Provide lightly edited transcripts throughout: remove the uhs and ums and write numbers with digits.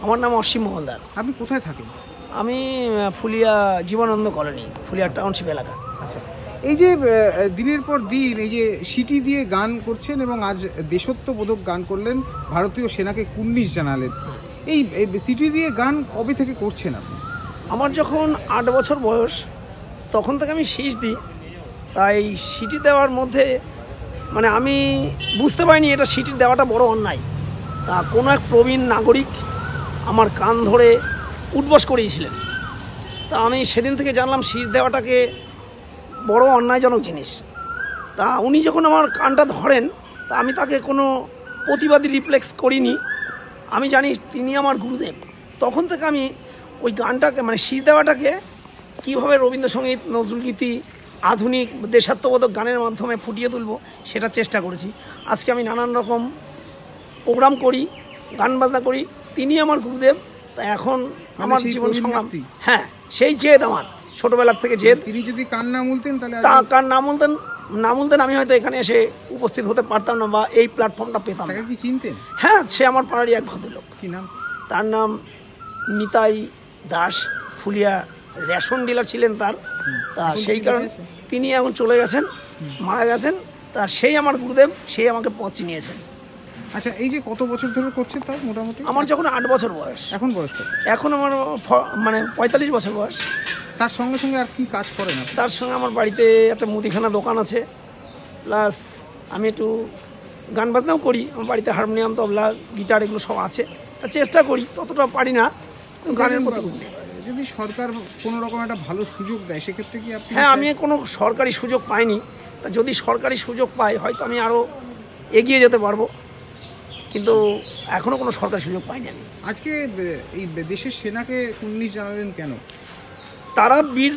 আমার নাম অসীম মহলদার। আপনি কোথায় থাকেন? আমি ফুলিয়া জীবনানন্দ কলোনি, ফুলিয়া টাউনশিপ এলাকা। আচ্ছা, এই যে দিনের পর দিন এই যে সিটি দিয়ে গান করছেন এবং আজ দেশত্ববোধক গান করলেন, ভারতীয় সেনাকে কুর্নিশ জানালেন, এই সিটি দিয়ে গান কবে থেকে করছেন আপনি? আমার যখন 8 বছর বয়স তখন থেকে আমি শীষ দিই। তাই সিটি দেওয়ার মধ্যে মানে আমি বুঝতে পারিনি এটা সিটি দেওয়াটা বড় অন্যায়। তা কোনো এক প্রবীণ নাগরিক আমার কান ধরে উঠবস করিয়েছিলেন। তা আমি সেদিন থেকে জানলাম শীষ দেওয়াটাকে বড় অন্যায়জনক জিনিস। তা উনি যখন আমার কানটা ধরেন তা আমি তাকে কোনো প্রতিবাদী রিফ্লেক্স করিনি। আমি জানি তিনি আমার গুরুদেব। তখন থেকে আমি ওই গানটাকে মানে শীষ দেওয়াটাকে কীভাবে রবীন্দ্রসঙ্গীত, নজরুলগীতি, আধুনিক দেশাত্মবোধক গানের মাধ্যমে ফুটিয়ে তুলব সেটা চেষ্টা করেছি। আজকে আমি নানান রকম প্রোগ্রাম করি, গান বাজনা করি। তিনি আমার গুরুদেব। তা এখন আমার জীবন সংগ্রাম, হ্যাঁ, সেই জেদ আমার ছোটোবেলার থেকে জেদ। তিনি যদি কান না মুলতেন তাহলে কান না মুলতেন আমি হয়তো এখানে এসে উপস্থিত হতে পারতাম না বা এই প্ল্যাটফর্মটা পেতাম না। কি চিনতেন? হ্যাঁ, সে আমার পাড়ারই এক ভদ্রলোক। কি নাম? তার নাম নিতাই দাস। ফুলিয়া রেশন ডিলার ছিলেন তার। তা সেই কারণে তিনি এখন চলে গেছেন, মারা গেছেন। তা সেই আমার গুরুদেব, সেই আমাকে পথ চিনিয়েছেন। আচ্ছা, এই যে কত বছর ধরে করছেন তাও মোটামুটি? আমার যখন 8 বছর বয়স। এখন বয়স কত? এখন আমার মানে 45 বছর বয়স। তার সঙ্গে সঙ্গে আর কি কাজ করেন? তার সঙ্গে আমার বাড়িতে একটা মুদিখানা দোকান আছে, প্লাস আমি একটু গান বাজনাও করি। আমার বাড়িতে হারমোনিয়াম, তবলা, গিটার এগুলো সব আছে। তা চেষ্টা করি, ততটা পারি না গানের প্রতি। যদি সরকার কোনো রকম একটা ভালো সুযোগ দেয় সেক্ষেত্রে কি আপনি? হ্যাঁ, আমি কোনো সরকারি সুযোগ পাইনি। তা যদি সরকারি সুযোগ পাই হয়তো আমি আরও এগিয়ে যেতে পারবো, কিন্তু এখনও কোনো সরকারি সুযোগ পাইনি আমি। আজকে এই দেশের সেনাকে কুর্নিশ জানালেন কেন? তারা বীর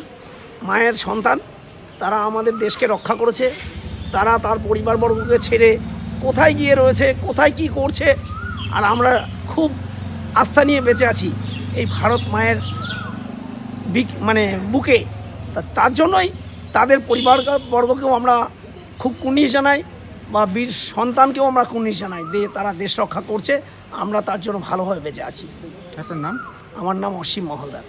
মায়ের সন্তান, তারা আমাদের দেশকে রক্ষা করেছে। তারা তার পরিবারবর্গকে ছেড়ে কোথায় গিয়ে রয়েছে, কোথায় কি করছে, আর আমরা খুব আস্থা নিয়ে বেঁচে আছি এই ভারত মায়ের মানে বুকে। তার জন্যই তাদের পরিবারবর্গকেও আমরা খুব কুর্নিশ জানাই, বা বীর সন্তানকেও আমরা কুর্নিশ জানাই যে তারা দেশ রক্ষা করছে। আমরা তার জন্য ভালোভাবে বেঁচে আছি। আপনার নাম? আমার নাম অসীম মহলদার।